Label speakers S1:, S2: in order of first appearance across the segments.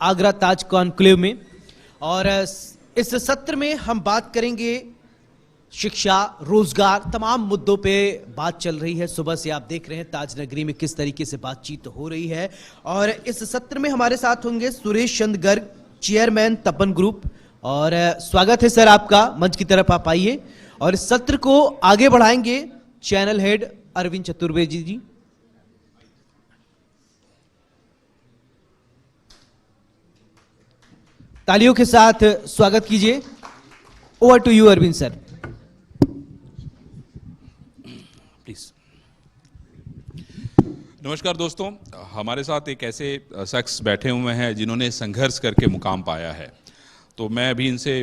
S1: आगरा ताज conclave में। और इस सत्र में हम बात करेंगे शिक्षा, रोजगार, तमाम मुद्दों पे बात चल रही है। सुबह से आप देख रहे हैं ताज नगरी में किस तरीके से बातचीत हो रही है। और इस सत्र में हमारे साथ होंगे सुरेश चंद्र गर्ग, चेयरमैन तपन ग्रुप। और स्वागत है सर आपका, मंच की तरफ आप आइए। और इस सत्र को आगे बढ़ाएंगे चैनल हेड अरविंद चतुर्वेदी जी। तालियों के साथ स्वागत कीजिए। Over to you Arvind sir, please.
S2: नमस्कार दोस्तों, हमारे साथ एक ऐसे शख्स बैठे हुए हैं जिन्होंने संघर्ष करके मुकाम पाया है। तो मैं अभी इनसे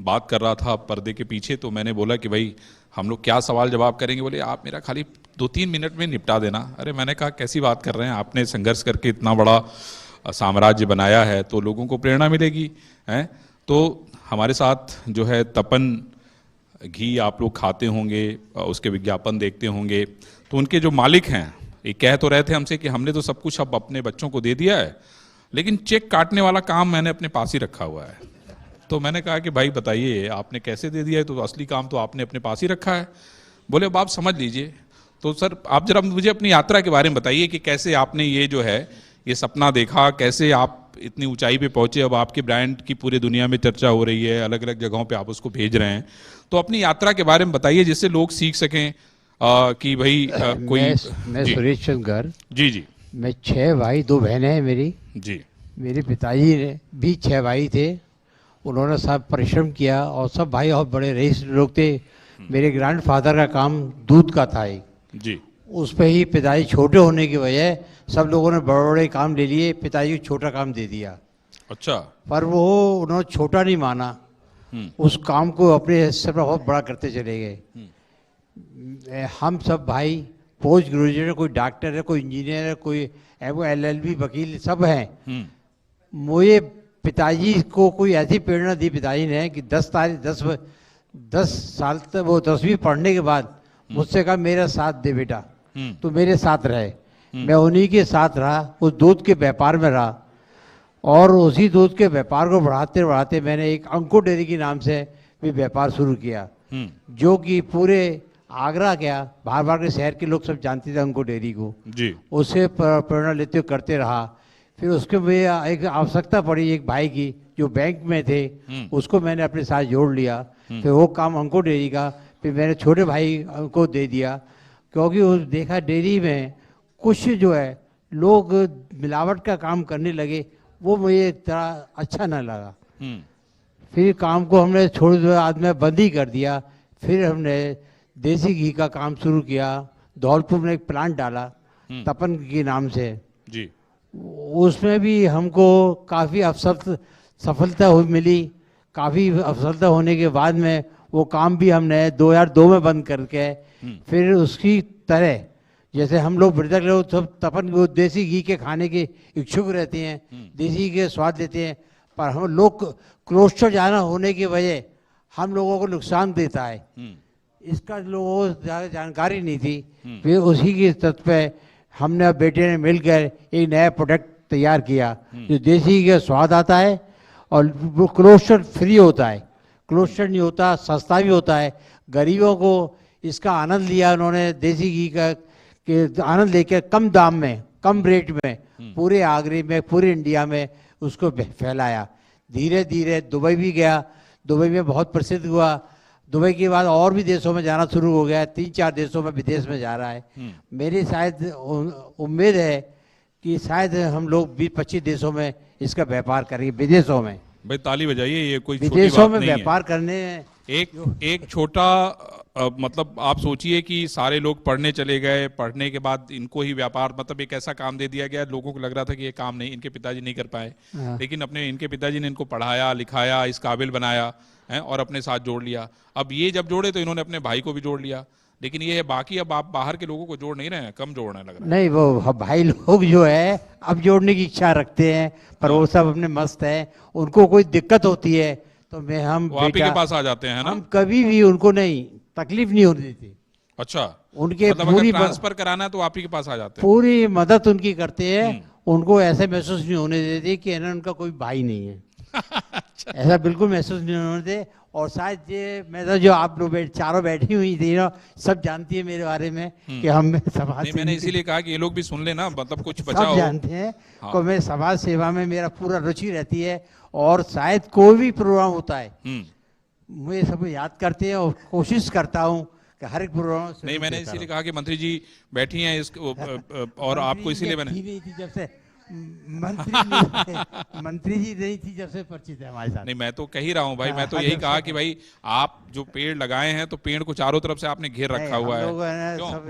S2: बात कर रहा था पर्दे के पीछे, तो मैंने बोला कि भाई हम लोग क्या सवाल जवाब करेंगे। बोले आप मेरा खाली 2-3 मिनट में निपटा देना। अरे मैंने कहा कैसी बात कर रहे हैं, आपने संघर्ष करके इतना बड़ा साम्राज्य बनाया है तो लोगों को प्रेरणा मिलेगी हैं। तो हमारे साथ जो है तपन घी आप लोग खाते होंगे, उसके विज्ञापन देखते होंगे। तो उनके जो मालिक हैं ये कह तो रहे थे हमसे कि हमने तो सब कुछ अब अपने बच्चों को दे दिया है, लेकिन चेक काटने वाला काम मैंने अपने पास ही रखा हुआ है। तो मैंने कहा कि भाई बताइए आपने कैसे दे दिया है, तो असली काम तो आपने अपने पास ही रखा है। बोले अब आप समझ लीजिए। तो सर आप जरा मुझे अपनी यात्रा के बारे में बताइए कि कैसे आपने ये जो है ये सपना देखा, कैसे आप इतनी ऊंचाई पे पहुंचे। अब आपके ब्रांड की पूरी दुनिया में चर्चा हो रही है, अलग अलग जगहों पे आप उसको भेज रहे हैं। तो अपनी यात्रा के बारे में बताइए जिससे लोग सीख सकें कि भाई कोई।
S3: मैं सुरेश चंद्र गर्ग
S2: जी।
S3: मैं 6 भाई 2 बहनें हैं मेरी
S2: जी।
S3: मेरे पिताजी ने भी 6 भाई थे। उन्होंने सब परिश्रम किया और सब भाई और बड़े रईस लोग थे। मेरे ग्रैंडफादर का काम दूध का था
S2: जी।
S3: उस पर ही पिताजी छोटे होने की वजह सब लोगों ने बड़े बड़े काम ले लिए, पिताजी को छोटा काम दे दिया।
S2: अच्छा।
S3: पर वो उन्होंने छोटा नहीं माना, उस काम को अपने हिस्से पर बहुत बड़ा करते चले गए। हम सब भाई पोस्ट ग्रेजुएट है, कोई डॉक्टर है, कोई इंजीनियर है, कोई LLB वकील सब हैं। मुझे पिताजी को कोई ऐसी प्रेरणा दी पिताजी ने कि 10 साल तक वो 10वीं पढ़ने के बाद मुझसे कहा मेरा साथ दे बेटा, तो मेरे साथ रहे। मैं उन्हीं के साथ रहा, उस दूध के व्यापार में रहा। और उसी दूध के व्यापार को बढ़ाते बढ़ाते मैंने एक अंको डेयरी के नाम से भी व्यापार शुरू किया, जो कि पूरे आगरा क्या बाहर के शहर के लोग सब जानते थे अंको डेयरी को जी। उससे प्रेरणा लेते हुए करते रहा। फिर उसके मुझे एक आवश्यकता पड़ी एक भाई की जो बैंक में थे, उसको मैंने अपने साथ जोड़ लिया। फिर वो काम अंको डेयरी का फिर मैंने छोटे भाई को दे दिया, क्योंकि उस देखा डेयरी में कुछ जो है लोग मिलावट का काम करने लगे, वो मुझे इतना अच्छा न लगा। फिर काम को हमने छोड़ दिया, आज में बंद ही कर दिया। फिर हमने देसी घी का काम शुरू किया। धौलपुर में एक प्लांट डाला तपन के नाम से जी। उसमें भी हमको काफ़ी सफलता मिली। काफ़ी सफलता होने के बाद में वो काम भी हमने 2002 में बंद करके फिर उसकी तरह जैसे हम लोग वृद्धक लोग सब तपन को देसी घी के खाने के इच्छुक रहते हैं, देसी घी के स्वाद लेते हैं, पर हम लोग कोलेस्ट्रॉल ज़्यादा होने की वजह हम लोगों को नुकसान देता है। इसका लोगों को ज़्यादा जानकारी नहीं थी। फिर उसी के तत्व पे हमने अब बेटे ने मिलकर एक नया प्रोडक्ट तैयार किया जो देसी घी का स्वाद आता है और वो कोलेस्ट्रॉल फ्री होता है, कोलेस्ट्रॉल नहीं होता, सस्ता भी होता है। गरीबों को इसका आनंद लिया उन्होंने, देसी घी का के आनंद लेकर कम दाम में कम रेट में पूरे आगरे में पूरे इंडिया में उसको फैलाया। धीरे धीरे दुबई भी गया, दुबई में बहुत प्रसिद्ध हुआ। दुबई के बाद और भी देशों में जाना शुरू हो गया, 3-4 देशों में विदेश में जा रहा है। मेरी शायद उम्मीद है कि शायद हम लोग 20-25 देशों में इसका व्यापार करेंगे। विदेशों में
S2: भाई ताली बजाइए, ये कोई
S3: विदेशों में व्यापार करने
S2: एक छोटा मतलब आप सोचिए कि सारे लोग पढ़ने चले गए, पढ़ने के बाद इनको ही व्यापार मतलब एक ऐसा काम दे दिया गया, लोगों को लग रहा था कि ये काम नहीं, इनके पिताजी नहीं कर पाए, लेकिन इनके पिताजी ने इनको पढ़ाया लिखाया, इस काबिल बनाया है और अपने साथ जोड़ लिया। अब ये जब जोड़े तो इन्होंने अपने भाई को भी जोड़ लिया, लेकिन ये है बाकी अब आप बाहर के लोगों को जोड़ नहीं रहे हैं, कम जोड़ने लग रहा है।
S3: नहीं, वो भाई लोग जो है अब जोड़ने की इच्छा रखते हैं, पर वो सब अपने मस्त है। उनको कोई दिक्कत होती है तो हम
S2: आप ही के पास आ जाते हैं ना?
S3: हम कभी भी उनको नहीं तकलीफ नहीं होने देते।
S2: अच्छा,
S3: उनके
S2: मतलब
S3: पूरी
S2: ट्रांसफर कराना है तो आप ही के पास आ जाते हैं?
S3: पूरी मदद उनकी करते हैं। उनको ऐसे महसूस नहीं होने देती कि है ना उनका कोई भाई नहीं है। ऐसा बिल्कुल महसूस नहीं होने दे। और शायद ये मैं तो जो आप लोग चारों बैठी हुई थी ना, सब जानती है मेरे बारे में कि हम समाज
S2: नहीं, मैंने
S3: सेवी
S2: इसीलिए कहा कि ये लोग भी सुन लेना, मतलब कुछ बचा
S3: सब
S2: हो।
S3: जानते हैं
S2: हाँ।
S3: को मैं समाज सेवा में मेरा पूरा रुचि रहती है। और शायद कोई भी प्रोग्राम होता है मुझे सब याद करते हैं और कोशिश करता हूँ कि हर एक प्रोग्राम
S2: नहीं, मैंने इसीलिए कहा कि मंत्री जी बैठी हैं इस और आपको इसीलिए मैंने
S3: थी नहीं थी जब से मंत्री नहीं मंत्री जी नहीं थी जब से परिचित है हमारे साथ।
S2: नहीं, मैं तो कह ही रहा हूँ भाई, मैं तो
S3: हाँ,
S2: यही
S3: जब
S2: कहा
S3: से-
S2: कि भाई आप जो पेड़ लगाए हैं तो पेड़ को चारों तरफ से आपने घेर रखा
S3: नहीं,
S2: हुआ
S3: हम
S2: है।
S3: लोग है ना
S2: क्यों?
S3: सब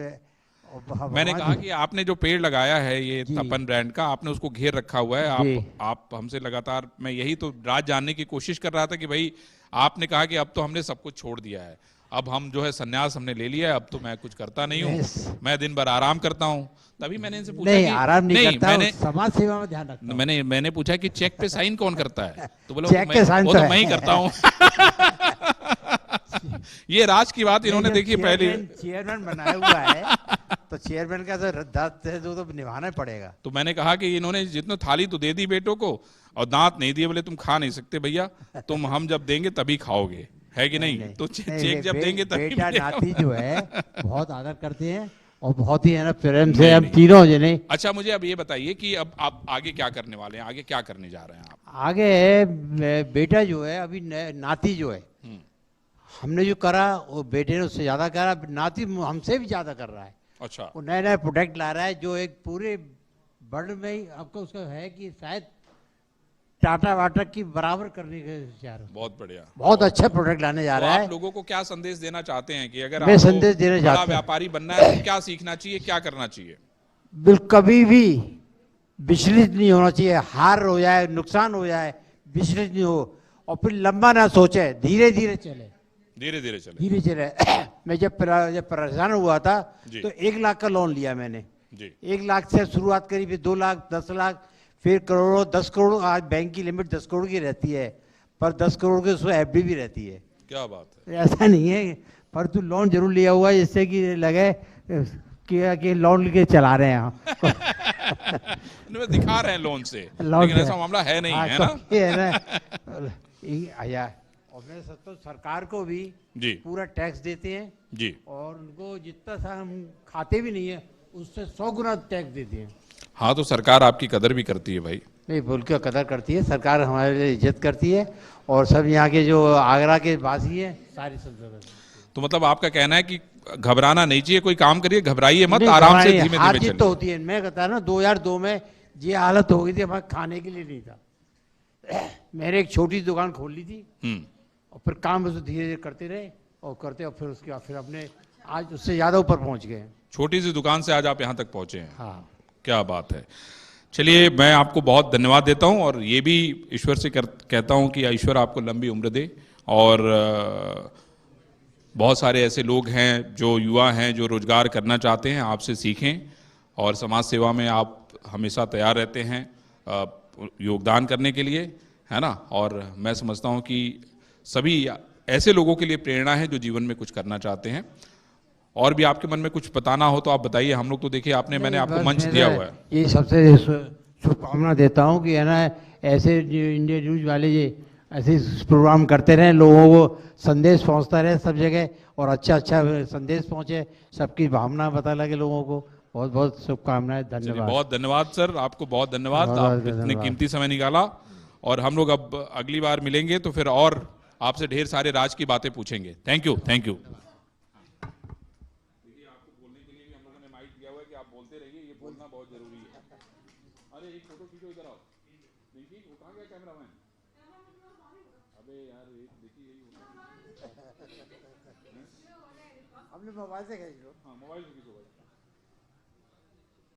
S2: मैंने
S3: भगवान
S2: कहा कि आपने जो पेड़ लगाया है ये
S3: जी।
S2: तपन ब्रांड का, आपने उसको घेर रखा हुआ है।
S3: जी।
S2: आप हमसे लगातार, मैं यही तो राज जानने की कोशिश कर रहा था कि भाई आपने कहा कि अब तो हमने सब कुछ छोड़ दिया है, अब हम जो है संन्यास हमने ले लिया है, अब तो मैं कुछ करता नहीं हूँ, मैं दिन भर आराम करता हूँ। तभी मैंने इनसे पूछा
S3: नहीं
S2: कि
S3: आराम नहीं करता हूँ,
S2: मैंने
S3: समाज सेवा में ध्यान रखता हूँ।
S2: मैंने पूछा कि चेक पे साइन कौन करता है, तो बोला
S3: चेक पे साइन
S2: वो
S3: तो
S2: तो
S3: है।
S2: मैं ही करता हूँ। ये राज की बात इन्होंने देखी पहले।
S3: चेयरमैन बनाया हुआ है तो चेयरमैन का जो दायित्व है जो तो निभाना ही पड़ेगा।
S2: तो मैंने कहा कि इन्होंने जितने थाली तो दे दी बेटों को और दांत नहीं दिए, बोले तुम खा नहीं सकते भैया, तुम हम जब देंगे तभी खाओगे, है कि नहीं? तो चेक जब देंगे तभी
S3: बेटा
S2: मिलेगा।
S3: नाती जो है बहुत आदर करते हैं और बहुत ही है ना प्रेम से
S2: नहीं,
S3: हम
S2: नहीं।
S3: तीनों जने।
S2: अच्छा, मुझे अब ये बताइए कि अब आप आगे क्या करने वाले हैं, आगे क्या करने जा रहे हैं आप?
S3: आगे बेटा जो है अभी नाती जो है हमने जो करा वो बेटे ने उससे ज्यादा करा, नाती हमसे भी ज्यादा कर रहा है।
S2: अच्छा,
S3: वो नए नए प्रोडक्ट ला रहा है जो एक पूरे वर्ल्ड में ही आपको उसका है कि शायद टाटा वाटा की बराबर करने के विचार।
S2: बहुत बढ़िया।
S3: बहुत अच्छा प्रोडक्ट लाने जा
S2: तो
S3: रहा
S2: आप
S3: है।
S2: लोगों को क्या संदेश देना चाहते हैं कि अगर
S3: मैं
S2: आपको
S3: संदेश देना
S2: बड़ा
S3: चाहता हूं
S2: व्यापारी बनना है तो क्या सीखना चाहिए, क्या करना चाहिए?
S3: बिल्कुल कभी भी विचलित नहीं होना चाहिए, हार हो जाए नुकसान हो जाए विचलित नहीं हो और फिर लंबा ना सोचे, धीरे धीरे चले,
S2: धीरे धीरे चले।
S3: धीरे चले। मैं जब परेशान हुआ था
S2: जी।
S3: तो 1 लाख का लोन लिया मैंने।
S2: जी।
S3: 1 लाख से शुरुआत करी, फिर 2 लाख, 10 लाख, फिर करोड़ों, 10 करोड़। आज बैंक की लिमिट 10 करोड़ की रहती है पर 10 करोड़ की उसमें एफडी भी रहती है।
S2: क्या बात है।
S3: ऐसा नहीं है पर तू लोन जरूर लिया हुआ है जिससे कि लगे कि लोन लेके चला रहे हैं हम।
S2: इन्हें दिखा रहे हैं लोन से,
S3: लोन
S2: लेकिन
S3: से।
S2: ऐसा मामला है नहीं,
S3: हाँ,
S2: है ना?
S3: तो ये है ना आया। और मैं सोचता हूँ सरकार को भी
S2: जी।
S3: पूरा टैक्स देते हैं
S2: जी।
S3: और उनको जितना सा हम खाते भी नहीं है उससे 100 गुना टैक्स देते हैं।
S2: हाँ, तो सरकार आपकी कदर भी करती है भाई।
S3: नहीं बोल के कदर करती है सरकार, हमारे लिए इज्जत करती है और सब यहाँ के जो आगरा के वासी हैं सारी सब।
S2: तो मतलब आपका कहना है कि घबराना नहीं चाहिए, कोई काम करिए, घबराइए मत,
S3: नहीं,
S2: आराम से
S3: घबराइए,
S2: धीमे
S3: हार
S2: धीमे
S3: जीत तो
S2: चलिए।
S3: होती है। मैं कहता ना 2002 में ये हालत हो गई थी, हमारे खाने के लिए नहीं था। मैंने एक छोटी दुकान खोल ली थी और फिर काम बस धीरे धीरे करते रहे और फिर उसके बाद फिर अपने आज उससे ज़्यादा ऊपर पहुंच गए।
S2: छोटी सी दुकान से आज आप यहाँ तक पहुंचे हैं।
S3: हाँ,
S2: क्या बात है। चलिए, मैं आपको बहुत धन्यवाद देता हूं और ये भी ईश्वर से कहता हूं कि ईश्वर आपको लंबी उम्र दे और बहुत सारे ऐसे लोग हैं जो युवा हैं जो रोजगार करना चाहते हैं, आपसे सीखें और समाज सेवा में आप हमेशा तैयार रहते हैं योगदान करने के लिए, है ना? और मैं समझता हूं कि सभी ऐसे लोगों के लिए प्रेरणा है जो जीवन में कुछ करना चाहते हैं। और भी आपके मन में कुछ बताना हो तो आप बताइए। हम लोग तो देखिए मैंने आपको
S3: बस
S2: मंच
S3: मैं
S2: दिया हुआ है।
S3: ये सबसे शुभकामना देता हूँ कि है ना ऐसे जो इंडिया न्यूज वाले ये ऐसे प्रोग्राम करते रहें, लोगों को संदेश पहुँचता रहे सब जगह और अच्छा अच्छा संदेश पहुँचे, सबकी भावना पता लगे लोगों को। बहुत बहुत शुभकामनाएं,
S2: चलिए,
S3: धन्यवाद।
S2: बहुत धन्यवाद सर, आपको बहुत धन्यवाद,
S3: बहुत
S2: आप
S3: बहुत
S2: इतने
S3: धन्यवाद।
S2: कीमती समय निकाला। और हम लोग अब अगली बार मिलेंगे तो फिर और आपसे ढेर सारे राज की बातें पूछेंगे। Thank you, thank you. देखिए, आपको बोलने के लिए भी हम लोगों ने माइक दिया हुआ है कि आप बोलते रहिए, ये बोलना बहुत जरूरी है। अरे एक फोटो खींचो, इधर आओ। देखिए वो कहाँ गया कैमरामैन? अबे यार, देखिए यही
S3: अपने मोबाइल से खींच लो।
S2: हाँ, मोबाइल से खींचो भाई।